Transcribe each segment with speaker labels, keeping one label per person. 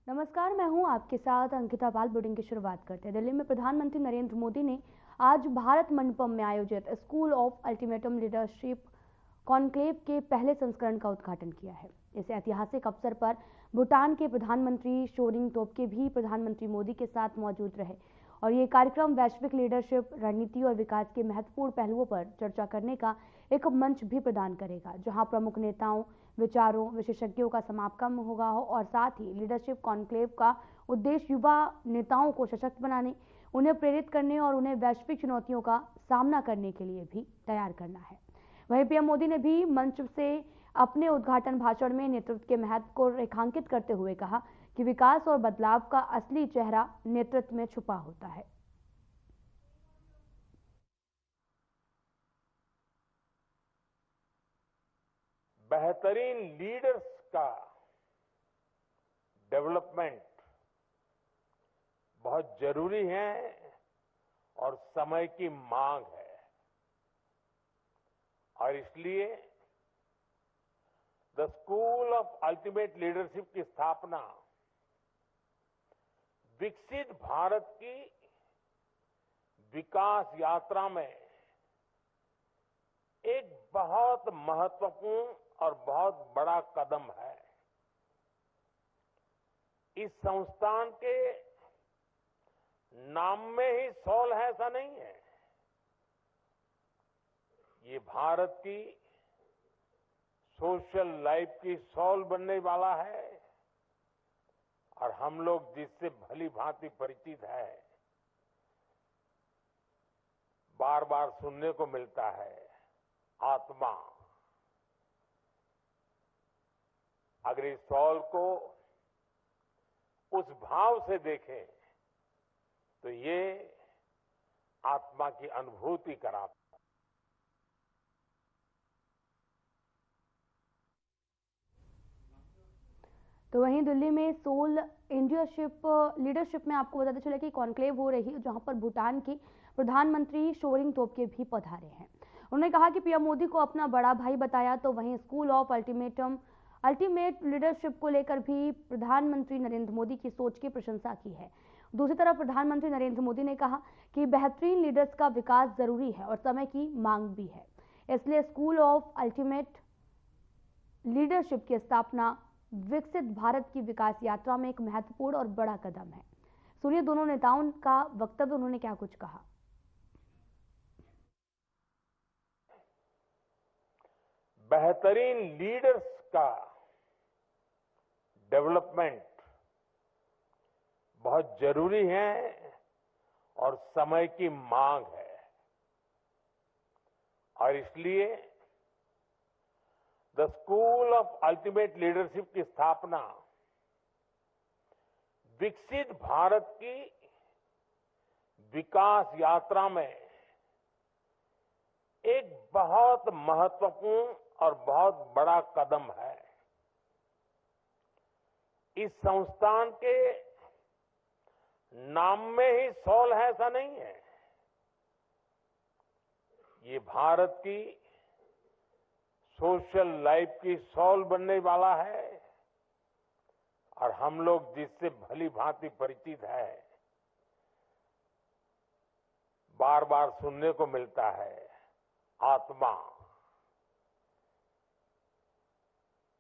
Speaker 1: नमस्कार, मैं हूं आपके साथ अंकिता पाल। बुलेटिन की शुरुआत करते हैं। दिल्ली में प्रधानमंत्री नरेंद्र मोदी ने आज भारत मंडपम में आयोजित school of ultimatum leadership conclave के पहले संस्करण का उद्घाटन किया है। इस ऐतिहासिक अवसर पर भूटान के प्रधानमंत्री शोरिंग तोब्गे भी प्रधानमंत्री मोदी के साथ मौजूद रहे और ये कार्यक्रम वैश्विक लीडरशिप रणनीति और विकास के महत्वपूर्ण पहलुओं पर चर्चा करने का एक मंच भी प्रदान करेगा, जहां प्रमुख नेताओं, विचारों, विशेषज्ञों का समागम होगा और साथ ही लीडरशिप कॉन्क्लेव का उद्देश्य युवा नेताओं को सशक्त बनाने, उन्हें प्रेरित करने और उन्हें वैश्विक चुनौतियों का सामना करने के लिए भी तैयार करना है। वहीं पीएम मोदी ने भी मंच से अपने उद्घाटन भाषण में नेतृत्व के महत्व को रेखांकित करते हुए कहा कि विकास और बदलाव का असली चेहरा नेतृत्व में छुपा होता है।
Speaker 2: बेहतरीन लीडर्स का डेवलपमेंट बहुत जरूरी है और समय की मांग है और इसलिए the school of ultimate leadership की स्थापना विकसित भारत की विकास यात्रा में एक बहुत महत्वपूर्ण और बहुत बड़ा कदम है। इस संस्थान के नाम में ही सोल है ऐसा नहीं है। ये भारत की सोशल लाइफ की सोल बनने वाला है और हम लोग जिससे भली भांति परिचित है, बार बार सुनने को मिलता है, आत्मा। अगर इस सॉल को उस भाव से देखें तो ये आत्मा की अनुभूति कराता।
Speaker 1: तो वहीं दिल्ली में सोल लीडरशिप में आपको बताते चले कि कॉन्क्लेव हो रही है, जहां पर भूटान की प्रधानमंत्री शोरिंग तोब्गे भी पधारे हैं। उन्होंने कहा कि पीएम मोदी को अपना बड़ा भाई बताया। तो वहीं स्कूल ऑफ अल्टीमेट लीडरशिप को लेकर भी प्रधानमंत्री नरेंद्र मोदी की सोच की प्रशंसा की है। दूसरी तरफ प्रधानमंत्री नरेंद्र मोदी ने कहा कि बेहतरीन लीडर्स का विकास जरूरी है और समय की मांग भी है, इसलिए स्कूल ऑफ अल्टीमेट लीडरशिप की स्थापना विकसित भारत की विकास यात्रा में एक महत्वपूर्ण और बड़ा कदम है। सुनिए दोनों नेताओं का वक्तव्य, उन्होंने क्या कुछ कहा।
Speaker 2: बेहतरीन लीडर्स का डेवलपमेंट बहुत जरूरी है और समय की मांग है और इसलिए the school of ultimate leadership की स्थापना विकसित भारत की विकास यात्रा में एक बहुत महत्वपूर्ण और बहुत बड़ा कदम है। इस संस्थान के नाम में ही सोल है ऐसा नहीं है। ये भारत की सोशल लाइफ की सोल बनने वाला है और हम लोग जिससे भली भांति परिचित है, बार बार सुनने को मिलता है, आत्मा।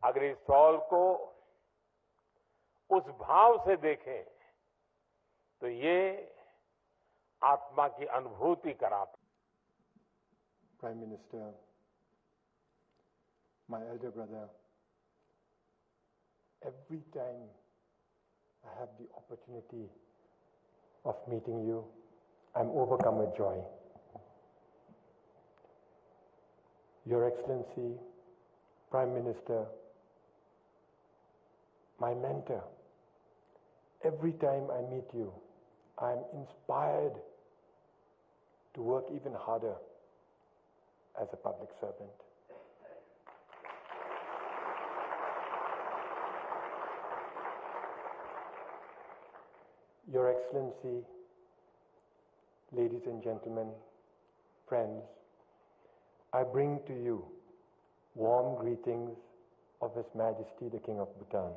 Speaker 2: अगर इस सोल को उस भाव से देखें तो ये आत्मा की अनुभूति कराता।
Speaker 3: Prime Minister, my elder brother, every time I have the opportunity of meeting you, I'm overcome with joy. Your Excellency, Prime Minister, my mentor, every time I meet you, I'm inspired to work even harder as a public servant. Your Excellency, ladies and gentlemen, friends, I bring to you warm greetings of His Majesty the King of Bhutan.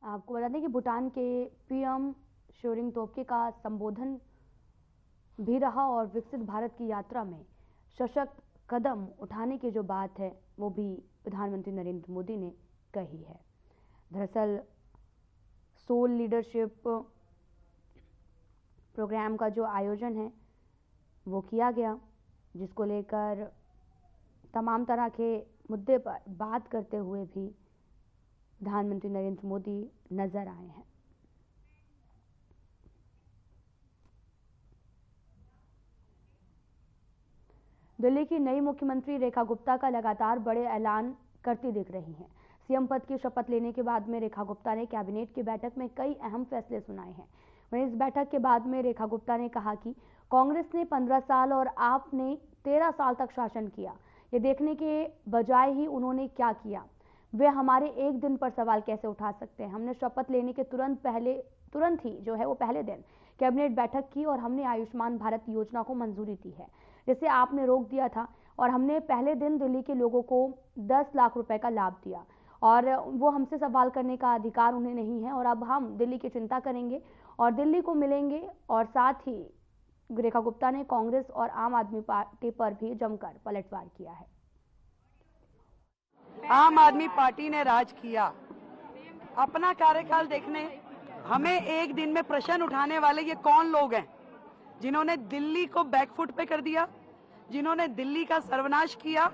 Speaker 1: आपको बता दें कि भूटान के PM shoring Tobgay का संबोधन भी रहा और विकसित भारत की यात्रा में सशक्त कदम उठाने की जो बात है वो भी प्रधानमंत्री नरेंद्र मोदी ने कही है। दरअसल सोल लीडरशिप प्रोग्राम का जो आयोजन है वो किया गया, जिसको लेकर तमाम तरह के मुद्दे पर बात करते हुए भी प्रधानमंत्री नरेंद्र मोदी नजर आए हैं। दिल्ली की नई मुख्यमंत्री रेखा गुप्ता का लगातार बड़े ऐलान करती दिख रही हैं। सीएम पद की शपथ लेने के बाद में रेखा गुप्ता ने कैबिनेट की बैठक में कई अहम फैसले सुनाए हैं। वहीं इस बैठक के बाद में रेखा गुप्ता ने कहा कि कांग्रेस ने 15 साल और आपने 13 साल तक शासन किया, ये देखने के बजाय ही उन्होंने क्या किया, वे हमारे एक दिन पर सवाल कैसे उठा सकते हैं। हमने शपथ लेने के तुरंत ही जो है वो पहले दिन कैबिनेट बैठक की और हमने आयुष्मान भारत योजना को मंजूरी दी है, जिसे आपने रोक दिया था, और हमने पहले दिन दिल्ली के लोगों को 10 लाख रुपए का लाभ दिया और वो हमसे सवाल करने का अधिकार उन्हें नहीं है। और अब हम दिल्ली की चिंता करेंगे और दिल्ली को मिलेंगे। और साथ ही रेखा गुप्ता ने कांग्रेस और आम आदमी पार्टी पर भी जमकर पलटवार किया है।
Speaker 4: आम आदमी पार्टी ने राज किया, अपना कार्यकाल देखने हमें एक दिन में प्रश्न उठाने वाले ये कौन लोग हैं जिन्होंने दिल्ली को बैकफुट पे कर दिया, जिन्होंने दिल्ली का सर्वनाश किया,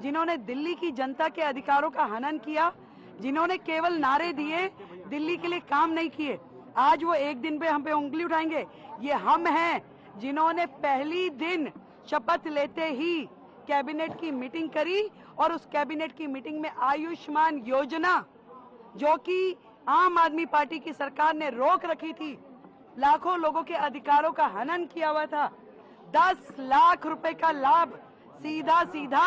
Speaker 4: जिन्होंने दिल्ली की जनता के अधिकारों का हनन किया, जिन्होंने केवल नारे दिए, दिल्ली के लिए काम नहीं किए। आज वो एक दिन पे हम पे उंगली उठाएंगे। ये हम हैं जिन्होंने पहली दिन शपथ लेते ही कैबिनेट की मीटिंग करी और उस कैबिनेट की मीटिंग में आयुष्मान योजना, जो कि आम आदमी पार्टी की सरकार ने रोक रखी थी, लाखों लोगों के अधिकारों का हनन किया हुआ था, 10 लाख रुपए का लाभ सीधा सीधा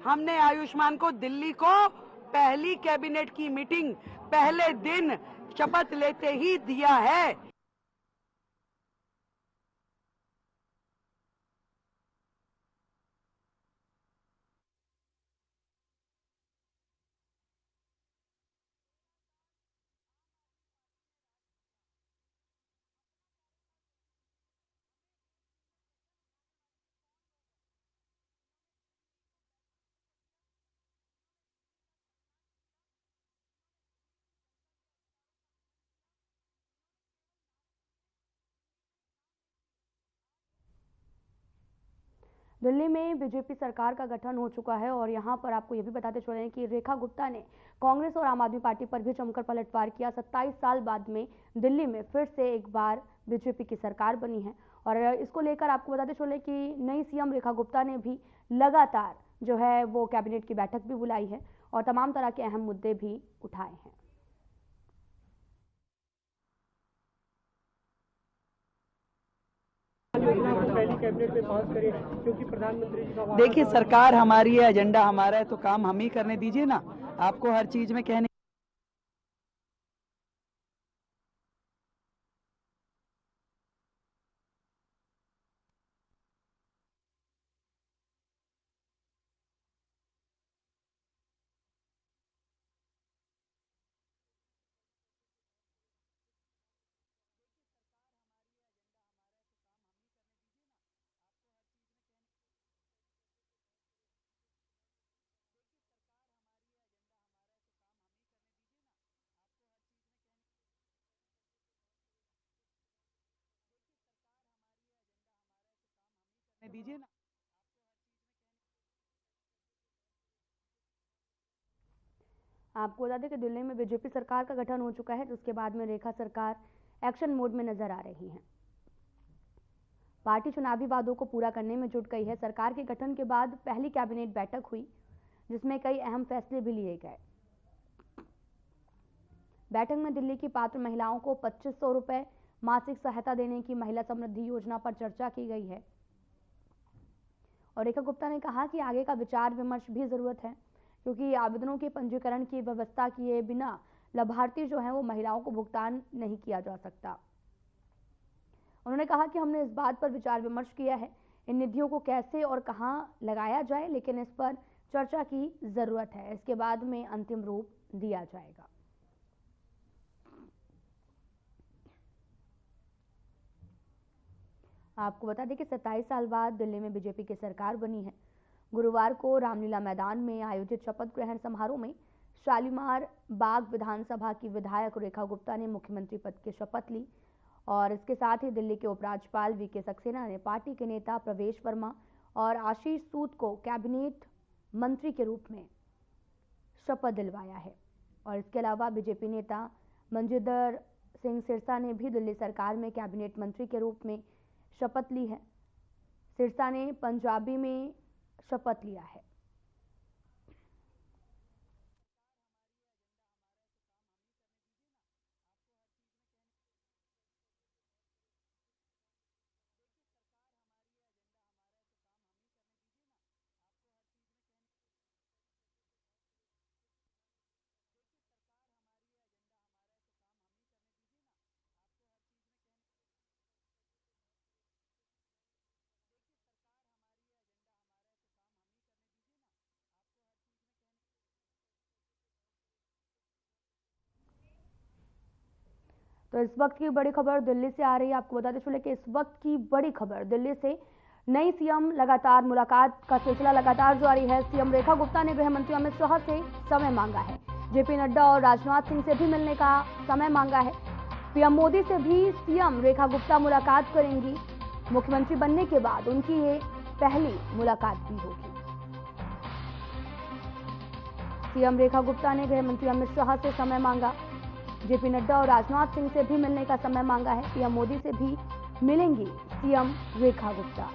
Speaker 4: हमने आयुष्मान को दिल्ली को पहली कैबिनेट की मीटिंग पहले दिन शपथ लेते ही दिया है।
Speaker 1: दिल्ली में बीजेपी सरकार का गठन हो चुका है और यहां पर आपको यह भी बताते चले कि रेखा गुप्ता ने कांग्रेस और आम आदमी पार्टी पर भी जमकर पलटवार किया। 27 साल बाद में दिल्ली में फिर से एक बार बीजेपी की सरकार बनी है और इसको लेकर आपको बताते चले कि नई सीएम रेखा गुप्ता ने भी लगातार जो है वो कैबिनेट की बैठक भी बुलाई है और तमाम तरह के अहम मुद्दे भी उठाए हैं।
Speaker 4: देखिए, सरकार हमारी है, एजेंडा हमारा है, तो काम हम ही करने दीजिए ना। आपको हर चीज में कहने दीजिए ना।
Speaker 1: आपको बता दें कि दिल्ली में बीजेपी सरकार का गठन हो चुका है, जिसके बाद में रेखा सरकार एक्शन मोड में नजर आ रही है। पार्टी चुनावी वादों को पूरा करने में जुट गई है। सरकार के गठन के बाद पहली कैबिनेट बैठक हुई, जिसमें कई अहम फैसले भी लिए गए। बैठक में दिल्ली की पात्र महिलाओं को 2500 रुपए मासिक सहायता देने की महिला समृद्धि योजना पर चर्चा की गई है और रेखा गुप्ता ने कहा कि आगे का विचार विमर्श भी जरूरत है, क्योंकि आवेदनों के पंजीकरण की व्यवस्था किए बिना लाभार्थी जो है वो महिलाओं को भुगतान नहीं किया जा सकता। उन्होंने कहा कि हमने इस बात पर विचार विमर्श किया है, इन निधियों को कैसे और कहां लगाया जाए, लेकिन इस पर चर्चा की जरूरत है। इसके बाद में अंतिम रूप दिया जाएगा। आपको बता दें कि 27 साल बाद दिल्ली में बीजेपी की सरकार बनी है। गुरुवार को रामलीला मैदान में आयोजित शपथ ग्रहण समारोह में शालीमार बाग विधानसभा की विधायक रेखा गुप्ता ने मुख्यमंत्री पद की शपथ ली और इसके साथ ही दिल्ली के उपराज्यपाल वीके सक्सेना ने पार्टी के नेता प्रवेश वर्मा और आशीष सूद को कैबिनेट मंत्री के रूप में शपथ दिलवाया है। और इसके अलावा बीजेपी नेता मंजिंदर सिंह सिरसा ने भी दिल्ली सरकार में कैबिनेट मंत्री के रूप में शपथ ली है। सिरसा ने पंजाबी में शपथ लिया है। तो इस वक्त की बड़ी खबर दिल्ली से आ रही है। आपको बताते चले कि इस वक्त की बड़ी खबर दिल्ली से, नई सीएम लगातार मुलाकात का सिलसिला लगातार जारी है। सीएम रेखा गुप्ता ने गृह मंत्री अमित शाह से समय मांगा है। जेपी नड्डा और राजनाथ सिंह से भी मिलने का समय मांगा है। पीएम मोदी से भी सीएम रेखा गुप्ता मुलाकात करेंगी। मुख्यमंत्री बनने के बाद उनकी ये पहली मुलाकात भी होगी। सीएम रेखा गुप्ता ने गृह मंत्री अमित शाह से समय मांगा। जेपी नड्डा और राजनाथ सिंह से भी मिलने का समय मांगा है। पीएम मोदी से भी मिलेंगी सीएम रेखा गुप्ता।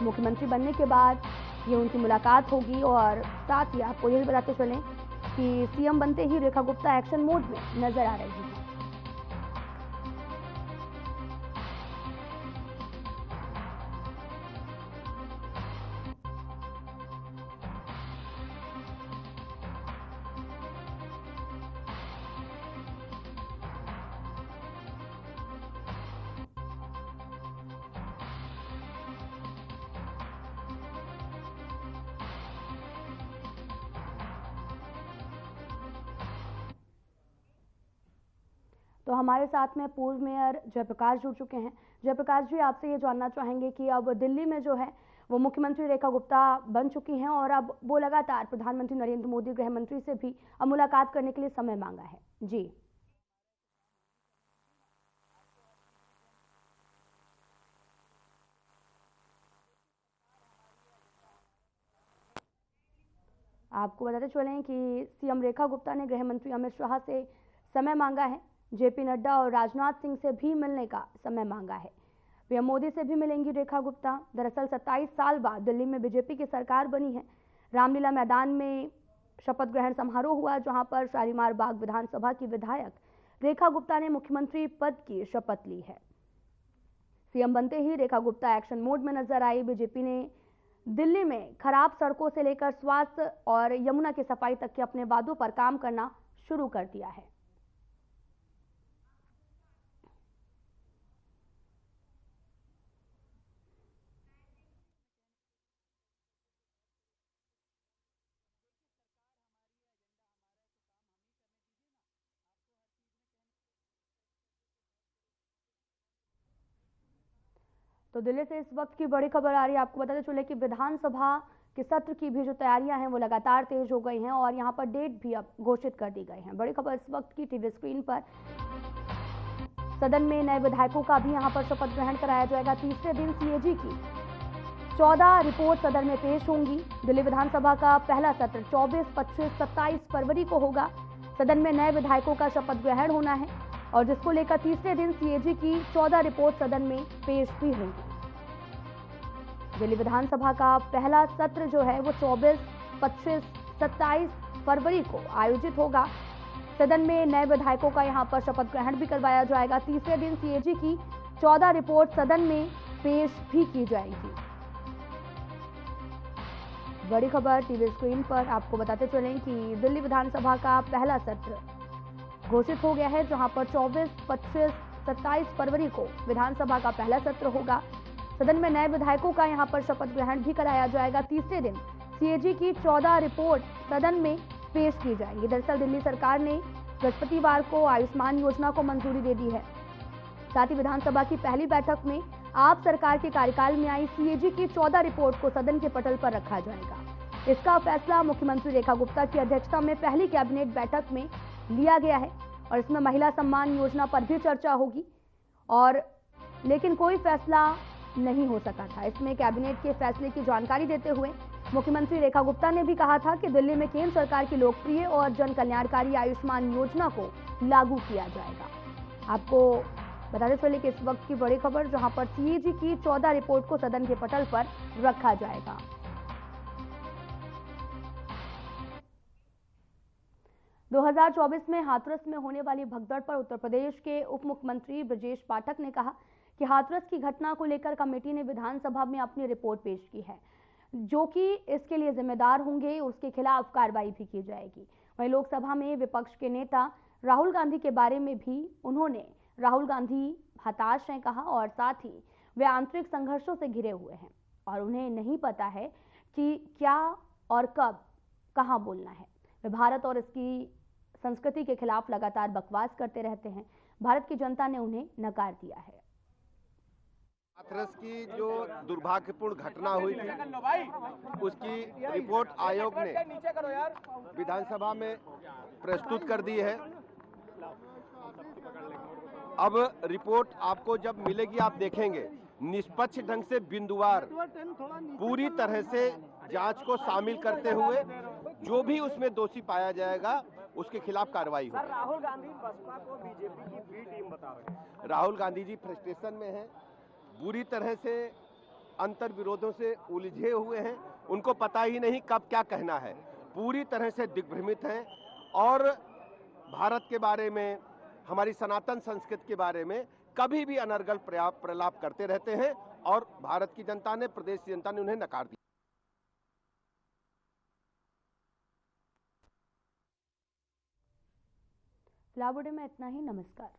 Speaker 1: मुख्यमंत्री बनने के बाद ये उनकी मुलाकात होगी और साथ ही आपको यह भी बताते चलें कि सीएम बनते ही रेखा गुप्ता एक्शन मोड में नजर आ रही है। तो हमारे साथ में पूर्व मेयर जयप्रकाश जुड़ चुके हैं। जयप्रकाश जी, आपसे ये जानना चाहेंगे कि अब दिल्ली में जो है वो मुख्यमंत्री रेखा गुप्ता बन चुकी हैं और अब वो लगातार प्रधानमंत्री नरेंद्र मोदी गृह मंत्री से भी अब मुलाकात करने के लिए समय मांगा है। जी, आपको बताते चलें कि सीएम रेखा गुप्ता ने गृह मंत्री अमित शाह से समय मांगा है। जेपी नड्डा और राजनाथ सिंह से भी मिलने का समय मांगा है। पीएम मोदी से भी मिलेंगी रेखा गुप्ता। दरअसल 27 साल बाद दिल्ली में बीजेपी की सरकार बनी है। रामलीला मैदान में शपथ ग्रहण समारोह हुआ, जहां पर शालीमार बाग विधानसभा की विधायक रेखा गुप्ता ने मुख्यमंत्री पद की शपथ ली है। सीएम बनते ही रेखा गुप्ता एक्शन मोड में नजर आई। बीजेपी ने दिल्ली में खराब सड़कों से लेकर स्वास्थ्य और यमुना की सफाई तक के अपने वादों पर काम करना शुरू कर दिया है। तो दिल्ली से इस वक्त की बड़ी खबर आ रही है। आपको बताते चले कि विधानसभा के सत्र की भी जो तैयारियां हैं वो लगातार तेज हो गई हैं और यहां पर डेट भी अब घोषित कर दी गई है। बड़ी खबर इस वक्त की टीवी स्क्रीन पर, सदन में नए विधायकों का भी यहां पर शपथ ग्रहण कराया जाएगा। तीसरे दिन सीएजी की 14 रिपोर्ट सदन में पेश होंगी। दिल्ली विधानसभा का पहला सत्र 24, 25, 27 फरवरी को होगा। सदन में नए विधायकों का शपथ ग्रहण होना है और जिसको लेकर तीसरे दिन सीएजी की 14 रिपोर्ट सदन में पेश भी होंगी। दिल्ली विधानसभा का पहला सत्र जो है वो 24, 25, 27 फरवरी को आयोजित होगा। सदन में नए विधायकों का यहां पर शपथ ग्रहण भी करवाया जाएगा। तीसरे दिन सीएजी की 14 रिपोर्ट सदन में पेश भी की जाएगी। बड़ी खबर टीवी स्क्रीन पर, आपको बताते चलें कि दिल्ली विधानसभा का पहला सत्र घोषित हो गया है, जहां पर 24, 25, 27 फरवरी को विधानसभा का पहला सत्र होगा। सदन में नए विधायकों का यहां पर शपथ ग्रहण भी कराया जाएगा। तीसरे दिन सीएजी की 14 रिपोर्ट सदन में पेश की जाएंगी। दरअसल दिल्ली सरकार ने बृहस्पतिवार को आयुष्मान योजना को मंजूरी दे दी है। साथ ही विधानसभा की पहली बैठक में आप सरकार के कार्यकाल में आई सीएजी की 14 रिपोर्ट को सदन के पटल पर रखा जाएगा। इसका फैसला मुख्यमंत्री रेखा गुप्ता की अध्यक्षता में पहली कैबिनेट बैठक में लिया गया है और इसमें महिला सम्मान योजना पर भी चर्चा होगी और लेकिन कोई फैसला नहीं हो सका था। इसमें कैबिनेट के फैसले की जानकारी देते हुए मुख्यमंत्री रेखा गुप्ता ने भी कहा था कि दिल्ली में केंद्र सरकार की लोकप्रिय और जन कल्याणकारी आयुष्मान योजना को लागू किया जाएगा। आपको बताते चले कि इस वक्त की बड़ी खबर, जहां पर सीएजी की 14 रिपोर्ट को सदन के पटल पर रखा जाएगा। दो 2024 में हाथरस में होने वाली भगदड़ पर उत्तर प्रदेश के उप मुख्यमंत्री ब्रजेश पाठक ने कहा कि हाथरस की घटना को लेकर कमेटी ने विधानसभा में अपनी रिपोर्ट पेश की है, जो कि इसके लिए जिम्मेदार होंगे, उसके खिलाफ कार्रवाई भी की जाएगी। वहीं लोकसभा में विपक्ष के नेता राहुल गांधी के बारे में भी उन्होंने राहुल गांधी हताश हैं कहा और साथ ही वे आंतरिक संघर्षों से घिरे हुए हैं और उन्हें नहीं पता है कि क्या और कब कहां बोलना है। वे भारत और इसकी संस्कृति के खिलाफ लगातार बकवास करते रहते हैं। भारत की जनता ने उन्हें नकार दिया है।
Speaker 5: हाथरस की जो दुर्भाग्यपूर्ण घटना हुई थी उसकी रिपोर्ट आयोग ने विधानसभा में प्रस्तुत कर दी है। अब रिपोर्ट आपको जब मिलेगी आप देखेंगे निष्पक्ष ढंग से बिंदुवार पूरी तरह से जांच को शामिल करते हुए जो भी उसमें दोषी पाया जाएगा उसके खिलाफ कार्रवाई होगी।
Speaker 6: राहुल गांधी बसपा को बीजेपी की बी टीम बता रहे हैं।
Speaker 5: राहुल गांधी जी फ्रस्ट्रेशन में हैं, बुरी तरह से अंतर विरोधों से उलझे हुए हैं, उनको पता ही नहीं कब क्या कहना है, पूरी तरह से दिग्भ्रमित हैं और भारत के बारे में, हमारी सनातन संस्कृति के बारे में कभी भी अनर्गल प्रलाप करते रहते हैं और भारत की जनता ने, प्रदेश की जनता ने उन्हें नकार दिया।
Speaker 1: फिलहाल में इतना ही। नमस्कार।